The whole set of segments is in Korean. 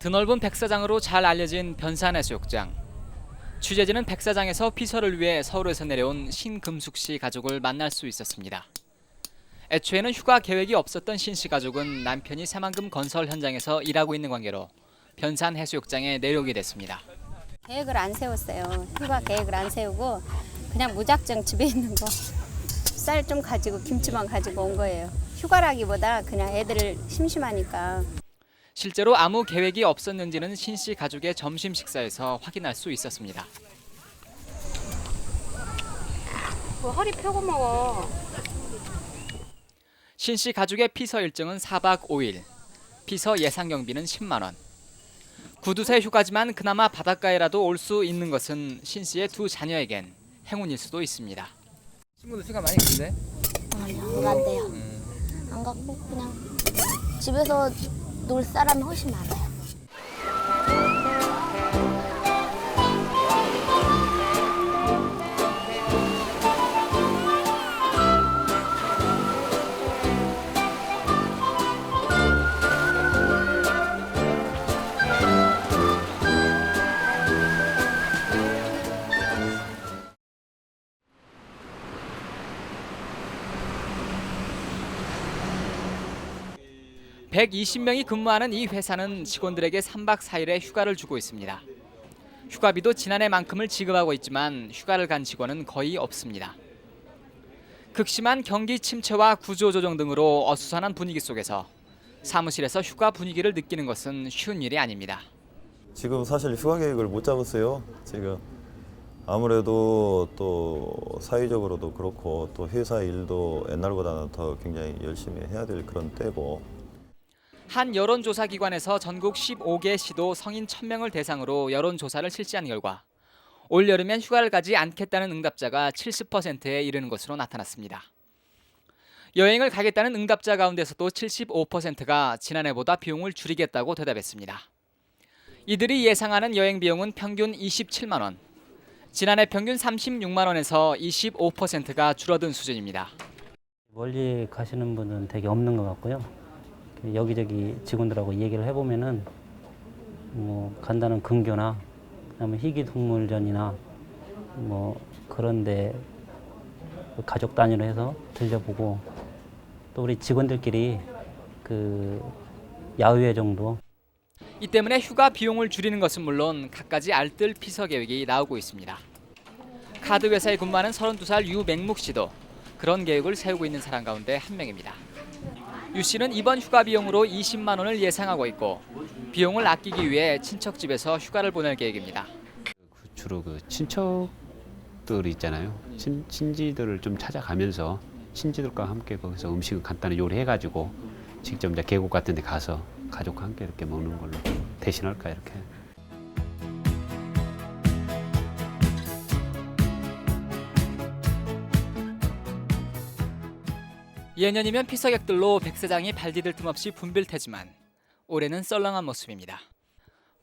드넓은 백사장으로 잘 알려진 변산해수욕장. 취재진은 백사장에서 피서를 위해 서울에서 내려온 신금숙 씨 가족을 만날 수 있었습니다. 애초에는 휴가 계획이 없었던 신 씨 가족은 남편이 새만금 건설 현장에서 일하고 있는 관계로 변산해수욕장에 내려오게 됐습니다. 계획을 안 세웠어요. 휴가 계획을 안 세우고 그냥 무작정 집에 있는 거 쌀 좀 가지고 김치만 가지고 온 거예요. 휴가라기보다 그냥 애들 심심하니까. 실제로 아무 계획이 없었는지는 신 씨 가족의 점심 식사에서 확인할 수 있었습니다. 허리 펴고 먹어. 신 씨 가족의 피서 일정은 4박 5일. 피서 예상 경비는 10만 원. 구두쇠 휴가지만 그나마 바닷가에라도 올 수 있는 것은 신 씨의 두 자녀에겐 행운일 수도 있습니다. 친구들 시간 많이 있는데? 아니요, 안 간대요. 안 갔고 그냥 집에서 놀 사람이 훨씬 많아요. (120명이) 근무하는 이 회사는 직원들에게 3박 4일의 휴가를 주고 있습니다. 휴가비도 지난해만큼을 지급하고 있지만 휴가를 간 직원은 거의 없습니다. 극심한 경기 침체와 구조조정 등으로 어수선한 분위기 속에서 사무실에서 휴가 분위기를 느끼는 것은 쉬운 일이 아닙니다. 지금 사실 휴가 계획을 못 잡았어요. 지금 아무래도 또 사회적으로도 그렇고 또 회사 일도 옛날보다는 더 굉장히 열심히 해야 될 그런 때고. 한 여론조사 기관에서 전국 15개 시도 성인 1000명을 대상으로 여론조사를 실시한 결과 올 여름엔 휴가를 가지 않겠다는 응답자가 70%에 이르는 것으로 나타났습니다. 여행을 가겠다는 응답자 가운데서도 75%가 지난해보다 비용을 줄이겠다고 대답했습니다. 이들이 예상하는 여행 비용은 평균 27만 원. 지난해 평균 36만 원에서 25%가 줄어든 수준입니다. 멀리 가시는 분은 되게 없는 것 같고요. 여기저기 직원들하고 얘기를 해보면은 뭐 간다는 근교나 그다음에 희귀동물전이나 뭐 그런데 가족 단위로 해서 들려보고 또 우리 직원들끼리 그 야외 정도. 이 때문에 휴가 비용을 줄이는 것은 물론 갖가지 알뜰 피서 계획이 나오고 있습니다. 카드 회사에 근무하는 32살 유맹묵 씨도 그런 계획을 세우고 있는 사람 가운데 한 명입니다. 유 씨는 이번 휴가 비용으로 20만 원을 예상하고 있고 비용을 아끼기 위해 친척 집에서 휴가를 보낼 계획입니다. 주로 그 친척들 있잖아요. 친지들을 좀 찾아가면서 친지들과 함께 거기서 음식을 간단히 요리해가지고 직접 이제 계곡 같은 데 가서 가족과 함께 이렇게 먹는 걸로 대신할까 이렇게. 예년이면 피서객들로 백사장이 발디딜 틈 없이 붐빌테지만 올해는 썰렁한 모습입니다.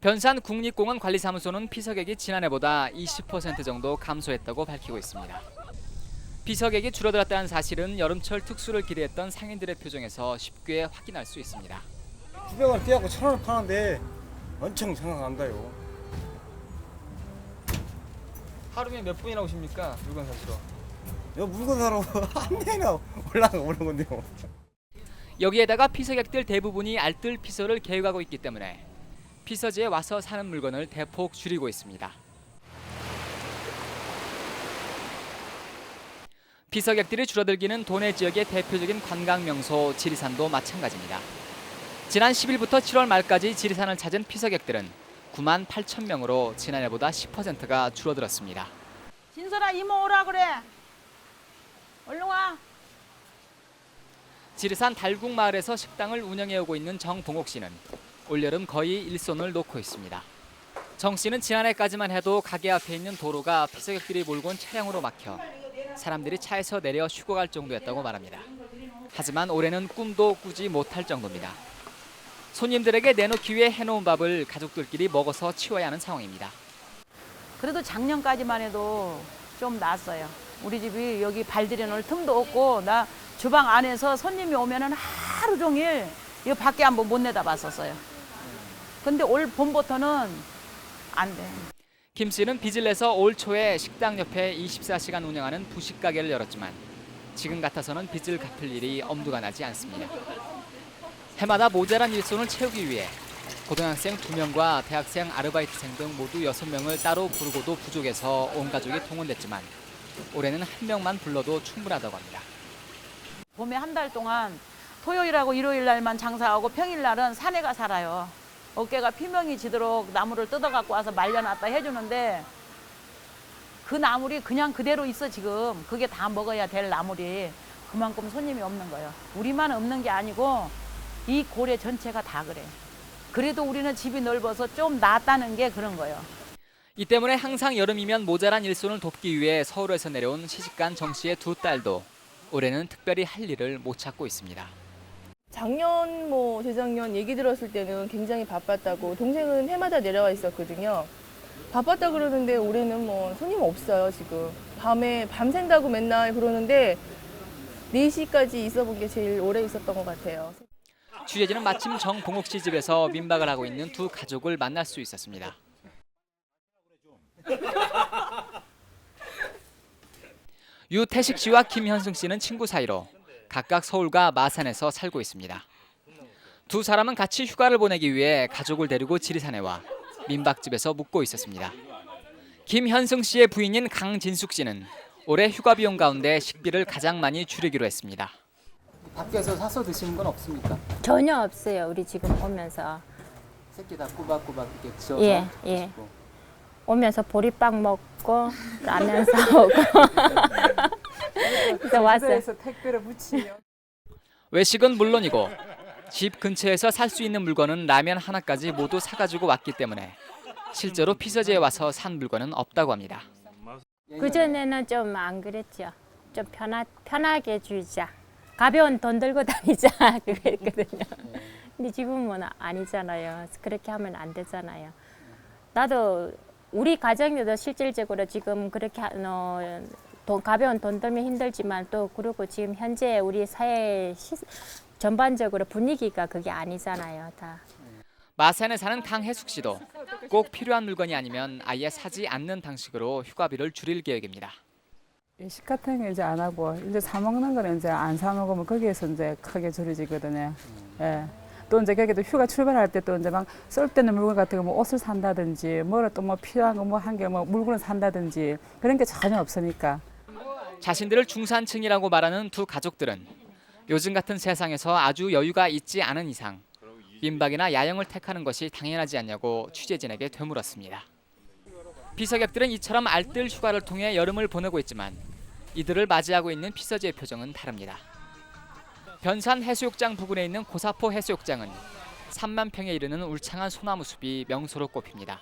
변산 국립공원 관리사무소는 피서객이 지난해보다 20% 정도 감소했다고 밝히고 있습니다. 피서객이 줄어들었다는 사실은 여름철 특수를 기대했던 상인들의 표정에서 쉽게 확인할 수 있습니다. 900원 떼갖고 1,000원 파는데 엄청 생각난다요. 하루에 몇 분이나 오십니까? 물건 사시러? 여 물건 사러 한 대나 올라오는 건데요. 여기에다가 피서객들 대부분이 알뜰 피서를 계획하고 있기 때문에 피서지에 와서 사는 물건을 대폭 줄이고 있습니다. 피서객들이 줄어들기는 도내 지역의 대표적인 관광 명소 지리산도 마찬가지입니다. 지난 10일부터 7월 말까지 지리산을 찾은 피서객들은 9만 8천 명으로 지난해보다 10%가 줄어들었습니다. 진솔아 이모 오라 그래. 얼른 와. 지리산 달국마을에서 식당을 운영해오고 있는 정봉옥 씨는 올여름 거의 일손을 놓고 있습니다. 정 씨는 지난해까지만 해도 가게 앞에 있는 도로가 피서객들이 몰고 온 차량으로 막혀 사람들이 차에서 내려 쉬고 갈 정도였다고 말합니다. 하지만 올해는 꿈도 꾸지 못할 정도입니다. 손님들에게 내놓기 위해 해놓은 밥을 가족들끼리 먹어서 치워야 하는 상황입니다. 그래도 작년까지만 해도 좀 낫어요. 우리 집이 여기 발들여 놓을 틈도 없고 나 주방 안에서 손님이 오면은 하루 종일 이 밖에 한번 못 내다봤었어요. 근데 올 봄부터는 안 돼. 김 씨는 빚을 내서 올 초에 식당 옆에 24시간 운영하는 부식 가게를 열었지만 지금 같아서는 빚을 갚을 일이 엄두가 나지 않습니다. 해마다 모자란 일손을 채우기 위해 고등학생 2명과 대학생 아르바이트생 등 모두 6명을 따로 부르고도 부족해서 온 가족이 동원됐지만 올해는 1명만 불러도 충분하다고 합니다. 봄에 한 달 동안 토요일하고 일요일 날만 장사하고 평일 날은 사내가 살아요. 어깨가 피명이 지도록 나무를 뜯어갖고 와서 말려놨다 해주는데 그 나물이 그냥 그대로 있어 지금. 그게 다 먹어야 될 나물이. 그만큼 손님이 없는 거예요. 우리만 없는 게 아니고 이 고래 전체가 다 그래. 그래도 우리는 집이 넓어서 좀 낫다는 게 그런 거예요. 이 때문에 항상 여름이면 모자란 일손을 돕기 위해 서울에서 내려온 시집간 정 씨의 2딸도 올해는 특별히 할 일을 못 찾고 있습니다. 작년 재작년 얘기 들었을 때는 굉장히 바빴다고 동생은 해마다 내려와 있었거든요. 바빴다 그러는데 올해는 손님 없어요 지금. 밤에 밤샌다고 맨날 그러는데 4시까지 있어 본 게 제일 오래 있었던 것 같아요. 취재진은 마침 정봉옥 씨 집에서 민박을 하고 있는 두 가족을 만날 수 있었습니다. 유태식 씨와 김현승 씨는 친구 사이로 각각 서울과 마산에서 살고 있습니다. 두 사람은 같이 휴가를 보내기 위해 가족을 데리고 지리산에 와 민박집에서 묵고 있었습니다. 김현승 씨의 부인인 강진숙 씨는 올해 휴가 비용 가운데 식비를 가장 많이 줄이기로 했습니다. 밖에서 사서 드시는 건 없습니까? 전혀 없어요. 우리 지금 오면서. 새끼 다 꼬박꼬박 이렇게 지어서 예. 드시고. 오면서 보리빵 먹고 라면 사오고. 그래서 왔어요. 택배를 묻히면. 외식은 물론이고 집 근처에서 살 수 있는 물건은 라면 하나까지 모두 사가지고 왔기 때문에 실제로 피서지에 와서 산 물건은 없다고 합니다. 그전에는 좀 안 그랬죠. 좀 편하게 주자. 가벼운 돈 들고 다니자. 그랬거든요. 근데 지금은 아니잖아요. 그렇게 하면 안 되잖아요. 나도 우리 가정에도 실질적으로 지금 그렇게 가벼운 돈 들면 힘들지만 또 그리고 지금 현재 우리 사회 전반적으로 분위기가 그게 아니잖아요. 다. 마산에 사는 강혜숙 씨도 꼭 필요한 물건이 아니면 아예 사지 않는 방식으로 휴가비를 줄일 계획입니다. 외식 같은 거 이제 안 하고 이제 사 먹는 거는 이제 안 사 먹으면 거기에서 이제 크게 줄여지거든요. 예. 또 이제 거기도 휴가 출발할 때 또 이제 막 쏠 때는 물건 같은 거 옷을 산다든지 뭐를 또 필요한 거 한 개 물건을 산다든지 그런 게 전혀 없으니까. 자신들을 중산층이라고 말하는 두 가족들은 요즘 같은 세상에서 아주 여유가 있지 않은 이상 민박이나 야영을 택하는 것이 당연하지 않냐고 취재진에게 되물었습니다. 피서객들은 이처럼 알뜰 휴가를 통해 여름을 보내고 있지만 이들을 맞이하고 있는 피서지의 표정은 다릅니다. 변산 해수욕장 부근에 있는 고사포 해수욕장은 3만 평에 이르는 울창한 소나무 숲이 명소로 꼽힙니다.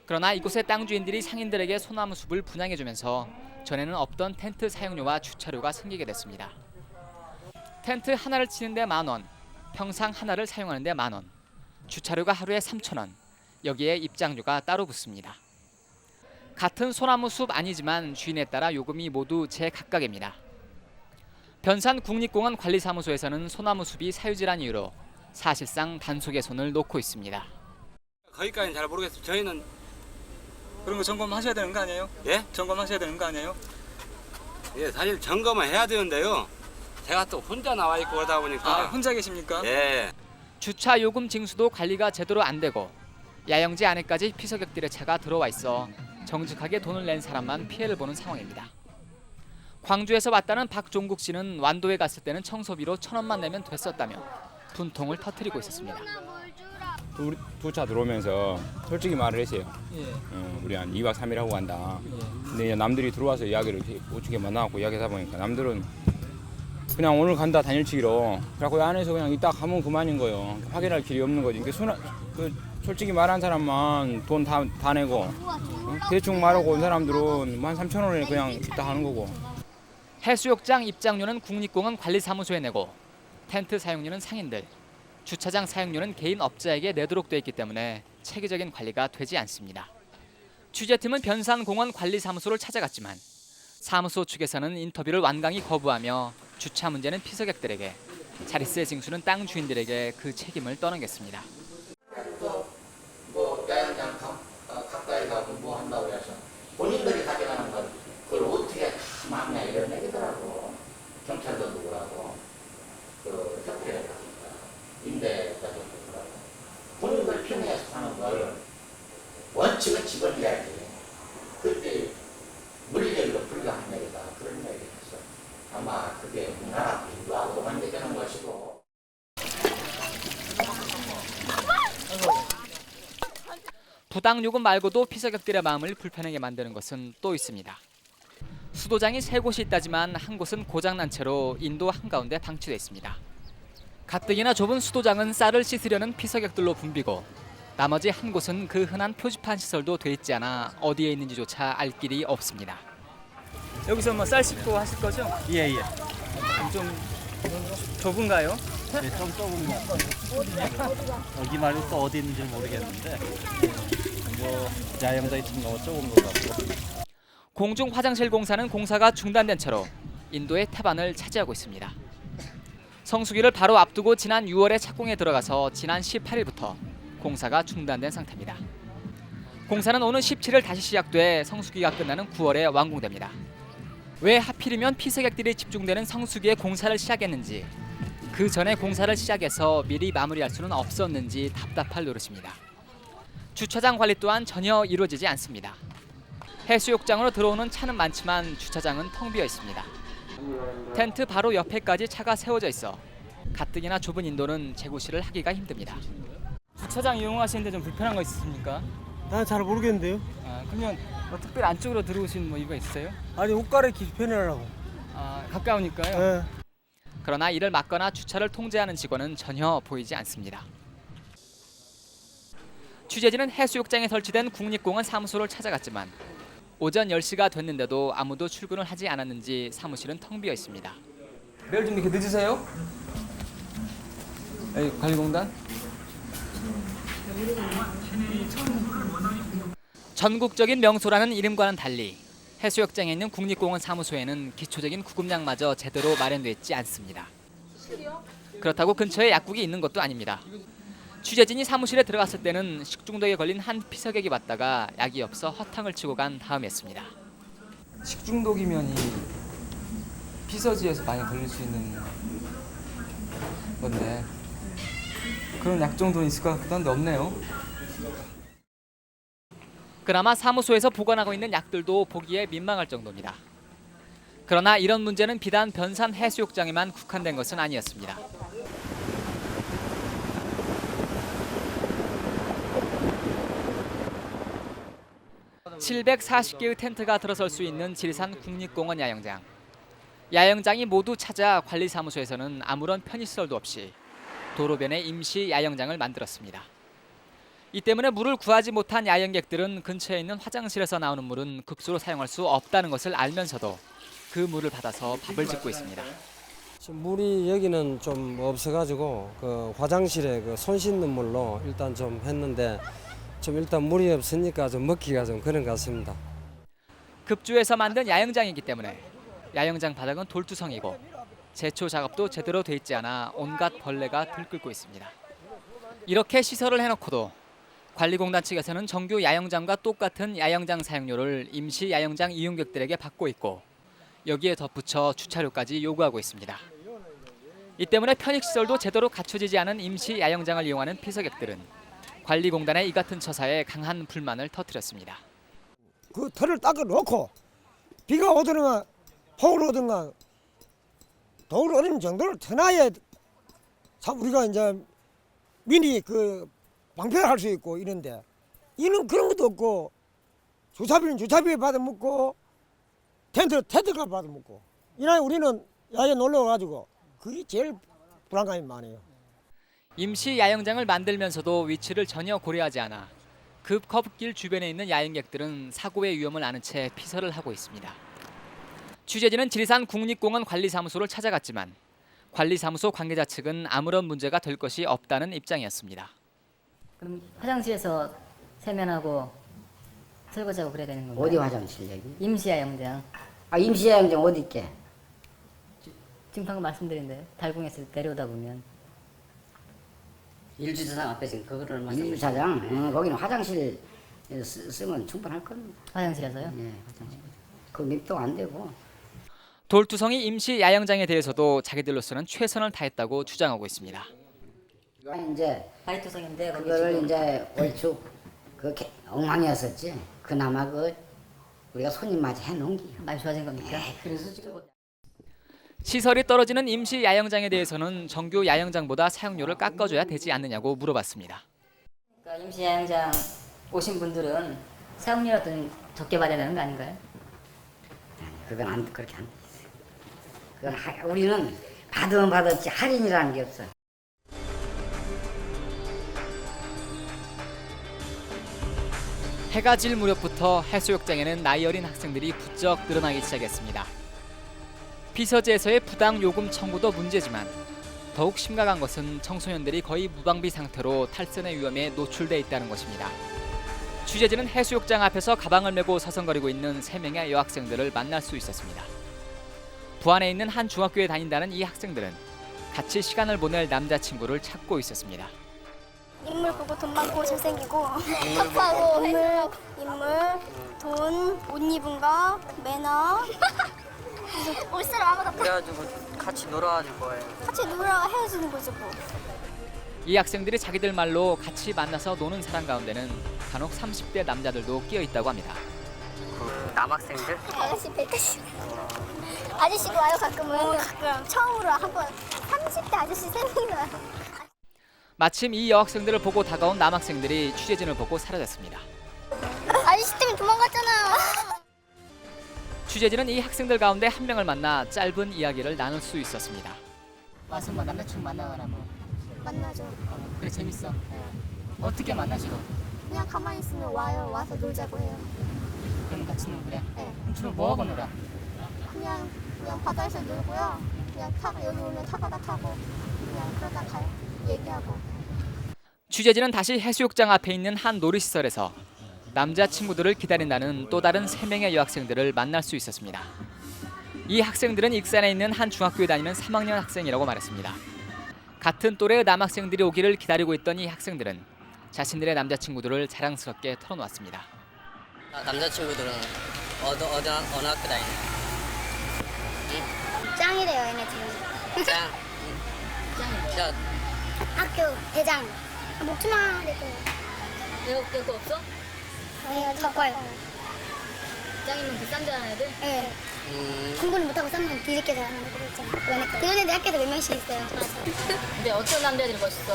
그러나 이곳의 땅 주인들이 상인들에게 소나무 숲을 분양해주면서 전에는 없던 텐트 사용료와 주차료가 생기게 됐습니다. 텐트 하나를 치는데 10,000원, 평상 하나를 사용하는데 10,000원, 주차료가 하루에 3,000원, 여기에 입장료가 따로 붙습니다. 같은 소나무 숲 아니지만 주인에 따라 요금이 모두 제각각입니다. 변산 국립공원 관리사무소에서는 소나무 숲이 사유지란 이유로 사실상 단속의 손을 놓고 있습니다. 거기까지는 잘 모르겠어요. 저희는 그런 거 점검하셔야 되는 거 아니에요? 예? 점검하셔야 되는 거 아니에요? 예, 사실 점검을 해야 되는데요. 제가 또 혼자 나와 있고 그러다 보니까 혼자 계십니까? 예. 주차 요금 징수도 관리가 제대로 안 되고 야영지 안에까지 피서객들의 차가 들어와 있어 정직하게 돈을 낸 사람만 피해를 보는 상황입니다. 광주에서 왔다는 박종국 씨는 완도에 갔을 때는 청소비로 1,000원만 내면 됐었다며 분통을 터뜨리고 있었습니다. 두 차 들어오면서 솔직히 말을 했어요. 예. 우리 한 2박 3일 하고 간다. 예. 근데 이제 남들이 들어와서 이야기를 우측에 만나고 이야기하다 보니까 남들은 그냥 오늘 간다 단일치기로 그래갖고 안에서 그냥 이따 가면 그만인 거예요. 확인할 길이 없는 거지. 솔직히 말한 사람만 돈 다 내고 대충 말하고 온 사람들은 한 3,000원에 그냥 이따 하는 거고. 해수욕장 입장료는 국립공원 관리사무소에 내고 텐트 사용료는 상인들, 주차장 사용료는 개인 업자에게 내도록 돼 있기 때문에 체계적인 관리가 되지 않습니다. 취재팀은 변산공원 관리사무소를 찾아갔지만 사무소 측에서는 인터뷰를 완강히 거부하며 주차 문제는 피서객들에게, 자릿세 징수는 땅 주인들에게 그 책임을 떠넘겼습니다. 부당 요금 말고도 피서객들의 마음을 불편하게 만드는 것은 또 있습니다. 수도장이 3곳이 있다지만 한 곳은 고장난 채로 인도 한가운데 방치돼 있습니다. 가뜩이나 좁은 수도장은 쌀을 씻으려는 피서객들로 붐비고 나머지 한 곳은 그 흔한 표지판 시설도 돼 있지 않아 어디에 있는지조차 알 길이 없습니다. 여기서 뭐 쌀 씻고 하실 거죠? 예. 좀 좁은가요? 네, 좀 좁은 것 같아요. 여기 말고 또 어디 있는지 모르겠는데 뭐 야영장이 좀 너무 좁은 것 같고. 공중 화장실 공사는 공사가 중단된 채로 인도의 태반을 차지하고 있습니다. 성수기를 바로 앞두고 지난 6월에 착공에 들어가서 지난 18일부터 공사가 중단된 상태입니다. 공사는 오는 17일 다시 시작돼 성수기가 끝나는 9월에 완공됩니다. 왜 하필이면 피서객들이 집중되는 성수기에 공사를 시작했는지, 그 전에 공사를 시작해서 미리 마무리할 수는 없었는지 답답할 노릇입니다. 주차장 관리 또한 전혀 이루어지지 않습니다. 해수욕장으로 들어오는 차는 많지만 주차장은 텅 비어 있습니다. 텐트 바로 옆에까지 차가 세워져 있어 가뜩이나 좁은 인도는 재구시를 하기가 힘듭니다. 주차장 이용하시는데 좀 불편한 거 있으십니까? 난 잘 모르겠는데요. 그러면 뭐 특별히 안쪽으로 들어오신 뭐 이유가 있어요? 아니 옷 갈아입기 편하라고. 가까우니까요. 예. 그러나 이를 막거나 주차를 통제하는 직원은 전혀 보이지 않습니다. 취재진은 해수욕장에 설치된 국립공원 사무소를 찾아갔지만 오전 10시가 됐는데도 아무도 출근을 하지 않았는지 사무실은 텅 비어 있습니다. 매일 좀 이렇게 늦으세요? 관리공단? 전국적인 명소라는 이름과는 달리 해수욕장에 있는 국립공원 사무소에는 기초적인 구급약마저 제대로 마련되어 있지 않습니다. 그렇다고 근처에 약국이 있는 것도 아닙니다. 취재진이 사무실에 들어갔을 때는 식중독에 걸린 한 피서객이 왔다가 약이 없어 허탕을 치고 간 다음이었습니다. 식중독이면 이 피서지에서 많이 걸릴 수 있는 건데 그런 약 정도는 있을 것 같기도 한데 없네요. 그나마 사무소에서 보관하고 있는 약들도 보기에 민망할 정도입니다. 그러나 이런 문제는 비단 변산 해수욕장에만 국한된 것은 아니었습니다. (740개의) 텐트가 들어설 수 있는 지리산 국립공원 야영장. 야영장이 모두 찾아 관리사무소에서는 아무런 편의시설도 없이 도로변에 임시 야영장을 만들었습니다. 이 때문에 물을 구하지 못한 야영객들은 근처에 있는 화장실에서 나오는 물은 급수로 사용할 수 없다는 것을 알면서도 그 물을 받아서 밥을 짓고 있습니다. 물이 여기는 좀 없어가지고 그 화장실에 그 손 씻는 물로 일단 좀 했는데 좀 일단 물이 없으니까 좀 먹기가 좀 그런 것 같습니다. 급주에서 만든 야영장이기 때문에 야영장 바닥은 돌투성이고 제초 작업도 제대로 돼 있지 않아 온갖 벌레가 들끓고 있습니다. 이렇게 시설을 해놓고도 관리공단 측에서는 정규 야영장과 똑같은 야영장 사용료를 임시 야영장 이용객들에게 받고 있고 여기에 덧붙여 주차료까지 요구하고 있습니다. 이 때문에 편익시설도 제대로 갖춰지지 않은 임시 야영장을 이용하는 피서객들은 관리공단의 이 같은 처사에 강한 불만을 터뜨렸습니다. 그 털을 닦아 놓고 비가 오든가 폭우로 오든가 돌 어린 정도를 터놔야 참 우리가 이제 미리 그 방패를 할 수 있고 이런데 이는 그런 것도 없고 주차비는 주차비에 받아먹고 텐트가 받아먹고 이날 우리는 야외 놀러 가지고 그게 제일 불안감이 많아요. 임시 야영장을 만들면서도 위치를 전혀 고려하지 않아 급커브길 주변에 있는 야영객들은 사고의 위험을 아는 채 피서를 하고 있습니다. 취재진은 지리산 국립공원 관리사무소를 찾아갔지만 관리사무소 관계자 측은 아무런 문제가 될 것이 없다는 입장이었습니다. 그럼 화장실에서 세면하고 설거지하고 그래야 되는 건가요? 어디 화장실 여기? 임시야영장. 임시야영장 어디 있게? 지금 방금 말씀드린데 달궁에서 내려오다 보면 일주차장 앞에 지금 그거를 말씀. 일주차장? 거기는 화장실 쓰면 충분할 겁니다. 화장실에서요? 예, 화장실. 그密도 안 되고. 돌투성이 임시 야영장에 대해서도 자기들로서는 최선을 다했다고 주장하고 있습니다. 이제 바이토성인데 그거를 이제 얼추 그렇게 엉망이었었지. 그나마 그 우리가 손님 맞이 해놓은 게 많이 좋아진 겁니까? 그래서 지금 시설이 떨어지는 임시 야영장에 대해서는 정규 야영장보다 사용료를 깎아줘야 되지 않느냐고 물어봤습니다. 그러니까 임시야영장 오신 분들은 사용료라도 좀 적게 받아야 되는 거 아닌가요? 그건 그렇게 안 돼. 그건 우리는 받으면 받았지 할인이라는 게 없어. 해가 질 무렵부터 해수욕장에는 나이 어린 학생들이 부쩍 늘어나기 시작했습니다. 피서지에서의 부당 요금 청구도 문제지만 더욱 심각한 것은 청소년들이 거의 무방비 상태로 탈선의 위험에 노출돼 있다는 것입니다. 취재진은 해수욕장 앞에서 가방을 메고 서성거리고 있는 3명의 여학생들을 만날 수 있었습니다. 부안에 있는 한 중학교에 다닌다는 이 학생들은 같이 시간을 보낼 남자친구를 찾고 있었습니다. 인물 보고 돈 많고 잘생기고 탑하고 인물, 돈, 옷 입은 거, 매너 올 사람 아무도 없다. 그래가지고 같이 놀아줄 거예요. 같이 놀아 헤어지는 거죠 뭐. 이 학생들이 자기들 말로 같이 만나서 노는 사람 가운데는 간혹 30대 남자들도 끼어 있다고 합니다. 남학생들? 아가씨 100가시 아저씨도 와요 가끔은. 가끔 처음으로 한번 30대 아저씨 3명이 와요. 마침 이 여학생들을 보고 다가온 남학생들이 취재진을 보고 사라졌습니다. 아저씨 때문에 도망갔잖아. 취재진은 이 학생들 가운데 한 명을 만나 짧은 이야기를 나눌 수 있었습니다. 와서 뭐 남자친구 만나거나 뭐. 만나죠. 그래 재밌어. 어떻게 만나 주로? 그냥 가만히 있으면 와요. 와서 놀자고 해요. 그럼 같이 놀래? 네. 그럼 주로 뭐 하고 놀아? 그냥 바다에서 놀고요. 그냥 여기 오면 타가다 타고 그냥 그러다 가요. 얘기하고. 취재진은 다시 해수욕장 앞에 있는 한 놀이시설에서 남자친구들을 기다린다는 또 다른 3명의 여학생들을 만날 수 있었습니다. 이 학생들은 익산에 있는 한 중학교에 다니는 3학년 학생이라고 말했습니다. 같은 또래의 남학생들이 오기를 기다리고 있던 이 학생들은 자신들의 남자친구들을 자랑스럽게 털어놓았습니다. 남자친구들은 어느 학교 다니냐? 짱이래요 얘네들은. 짱. 짱. 학교 대장. 먹지마. 내가 없어? 아니요 바빠요. 짱이면 그 쌈 잘하는 애들? 네. 공부는 못하고 쌈만 뒤집게 잘하는 애들 있잖아. 그런 애들 학교도 몇 명씩 있어요. 근데 어떤 남자들이 멋있어?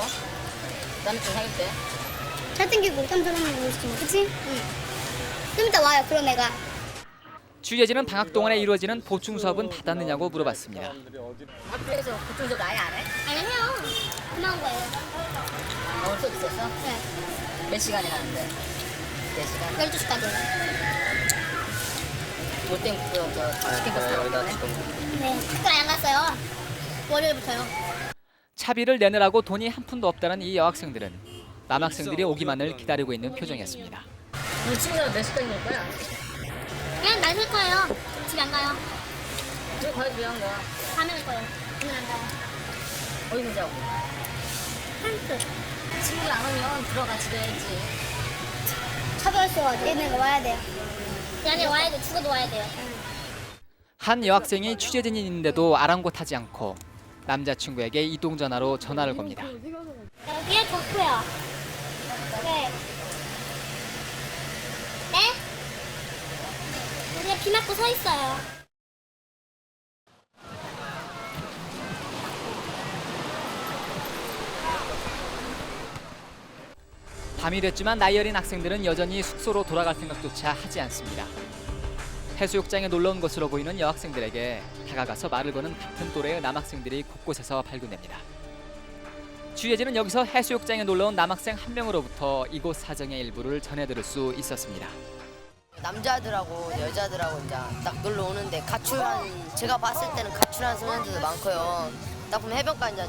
남자친구 사귈 때? 잘생기고 깜짝하는 거 있지 뭐. 그치? 응. 좀 이따 와요 그런 애가. 취재진은 방학 동안에 이루어지는 보충 수업은 받았느냐고 물어봤습니다. 학교에서 보충 수업 아예 안 해? 아니 해요. 그만 거예요. 오늘 수업 있었어? 네. 몇 시간이나 하는데? 4시간? 12시까지요. 못된 치킨 코스 나왔네? 네. 학교 안 갔어요. 월요일부터요. 차비를 내느라고 돈이 한 푼도 없다는 이 여학생들은 남학생들이 오기만을 기다리고 있는 표정이었습니다. 우리 친구들 몇 시까지 놀 거야? 그냥 날 살 거예요. 집에 안 가요. 집에 가야지 왜 안 가? 밤에 갈 거예요. 오늘 안 가요. 어디서 자고? 한스. 친구들 안 오면 들어가 집에 해야지. 차별수가 얘네가 와야 돼요. 얘네 와야 돼. 죽어도 와야 돼요. 한 여학생이 취재진인데도 아랑곳하지 않고 남자친구에게 이동 전화로 전화를 겁니다. 여기에 좋고요. 네. 네? 우리가 비 맞고 서 있어요. 밤이 됐지만 나이 어린 학생들은 여전히 숙소로 돌아갈 생각조차 하지 않습니다. 해수욕장에 놀러온 것으로 보이는 여학생들에게 다가가서 말을 거는 같은 또래의 남학생들이 곳곳에서 발견됩니다. 취재진은 여기서 해수욕장에 놀러온 남학생 한 명으로부터 이곳 사정의 일부를 전해들을 수 있었습니다. 남자들하고 여자들하고 이제 딱 놀러 오는데 가출한, 제가 봤을 때는 가출한 소년들도 많고요. 딱 보면 해변가 이제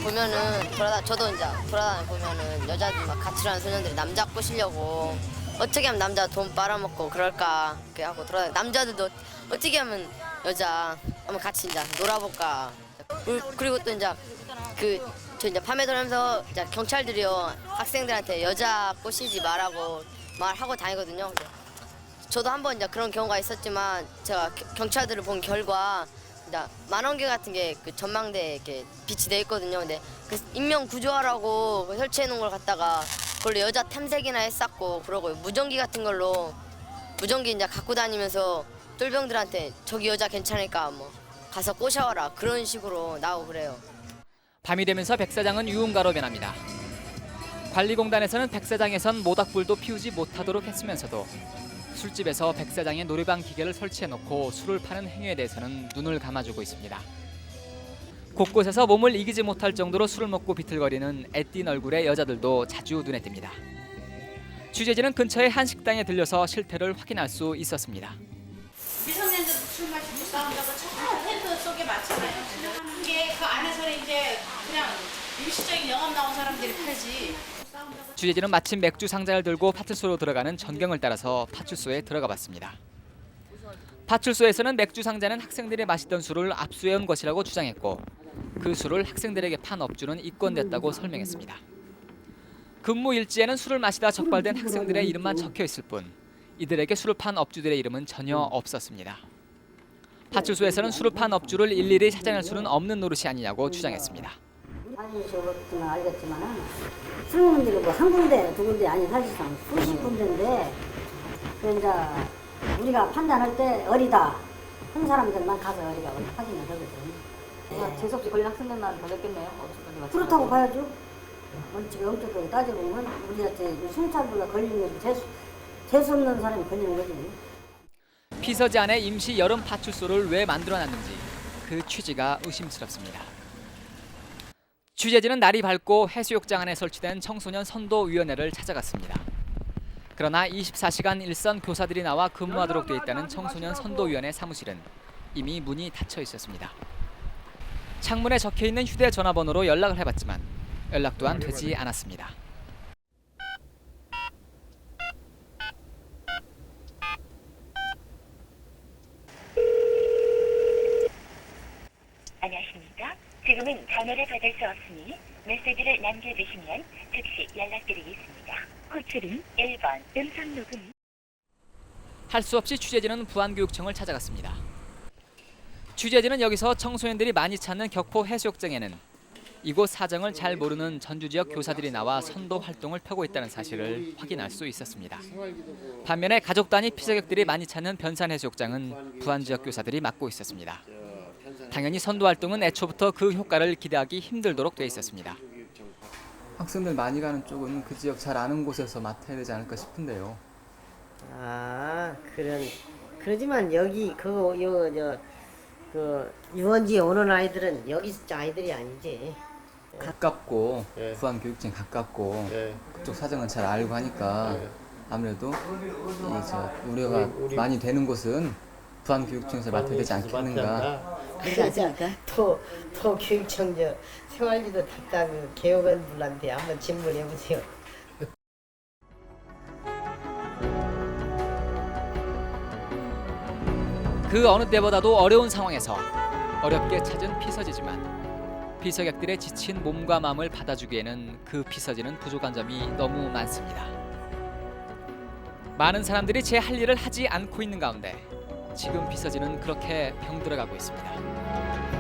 보면은 저도 이제 돌아다니 보면은 여자들 막 가출한 소년들이 남자 꼬시려고 어떻게 하면 남자 돈 빨아먹고 그럴까 이렇게 하고 돌아다니. 남자들도 어떻게 하면 여자 한번 같이 이제 놀아볼까. 그리고 또 이제 저 이제 밤에 돌면서 이제 경찰들이요 학생들한테 여자 꼬시지 말라고 말하고 다니거든요. 저도 한번 이제 그런 경우가 있었지만 제가 경찰들을 본 결과 이제 만원계 같은 게 그 전망대에 이렇게 빛이 돼 있거든요. 근데 그 인명 구조하라고 설치해 놓은 걸 갖다가 그걸로 여자 탐색이나 했었고, 그러고 무전기 같은 걸로 무전기 이제 갖고 다니면서 똘병들한테 저기 여자 괜찮으니까 뭐 가서 꼬셔와라 그런 식으로 나오고 그래요. 밤이 되면서 백사장은 유흥가로 변합니다. 관리공단에서는 백사장에선 모닥불도 피우지 못하도록 했으면서도 술집에서 백사장에 노래방 기계를 설치해놓고 술을 파는 행위에 대해서는 눈을 감아주고 있습니다. 곳곳에서 몸을 이기지 못할 정도로 술을 먹고 비틀거리는 애띤 얼굴의 여자들도 자주 눈에 띕니다. 취재진은 근처의 한 식당에 들려서 실태를 확인할 수 있었습니다. 미성년자도 술 마시고 싸운다고 전부 텐트 속에 맞잖아요. 이게 그 안에서는 이제 그냥 일시적인 영업 나온 사람들이 팔지. 취재진은 마침 맥주 상자를 들고 파출소로 들어가는 전경을 따라서 파출소에 들어가 봤습니다. 파출소에서는 맥주 상자는 학생들이 마시던 술을 압수해온 것이라고 주장했고 그 술을 학생들에게 판 업주는 입건됐다고 설명했습니다. 근무 일지에는 술을 마시다 적발된 학생들의 이름만 적혀 있을 뿐 이들에게 술을 판 업주들의 이름은 전혀 없었습니다. 파출소에서는 술을 판 업주를 일일이 찾아낼 수는 없는 노릇이 아니냐고 주장했습니다. 아니 저것도 알겠지만은 술 먹는 데가 뭐 한 군데 두 군데 아니 사실상 수십 군데인데 그 이제 우리가 판단할 때 어리다 한 사람들만 가서 어리가 확인을 하거든. 재수없이 걸린 학생들만 걸렸겠네요. 그렇다고 봐야죠. 엄격하게 따져보면 우리한테 순찰부가 걸리는 재수 없는 사람이 걸리는 거지. 피서지 안에 임시 여름 파출소를 왜 만들어놨는지 그 취지가 의심스럽습니다. 취재진은 날이 밝고 해수욕장 안에 설치된 청소년 선도위원회를 찾아갔습니다. 그러나 24시간 일선 교사들이 나와 근무하도록 돼 있다는 청소년 선도위원회 사무실은 이미 문이 닫혀 있었습니다. 창문에 적혀있는 휴대전화번호로 연락을 해봤지만 연락 또한 되지 않았습니다. 안녕하십니까? 지금은 전화를 받을 수 없으니 메시지를 남겨주시면 즉시 연락드리겠습니다. 호출은 1번 음성녹음. 할 수 없이 취재진은 부안교육청을 찾아갔습니다. 취재진은 여기서 청소년들이 많이 찾는 격포 해수욕장에는 이곳 사정을 잘 모르는 전주 지역 교사들이 나와 선도 활동을 펴고 있다는 사실을 확인할 수 있었습니다. 반면에 가족 단위 피서객들이 많이 찾는 변산 해수욕장은 부안 지역 교사들이 맡고 있었습니다. 당연히 선도 활동은 애초부터 그 효과를 기대하기 힘들도록 돼 있었습니다. 학생들 많이 가는 쪽은 그 지역 잘 아는 곳에서 맡아야 되지 않을까 싶은데요. 그러지만 여기 그 유원지에 오는 아이들은 여기 아이들이 아니지. 가깝고 부안 교육청 가깝고 그쪽 사정은 잘 알고 하니까 아무래도 우려가 많이 되는 곳은 부안 교육청에서 맡아야 되지 않겠는가. 그렇지 않습니까? 또 교육청 생활비도 닥다그 개혁원들한테 한번 질문해 보세요. 그 어느 때보다도 어려운 상황에서 어렵게 찾은 피서지지만 피서객들의 지친 몸과 마음을 받아주기에는 그 피서지는 부족한 점이 너무 많습니다. 많은 사람들이 제 할 일을 하지 않고 있는 가운데 지금 피서지는 그렇게 병들어가고 있습니다.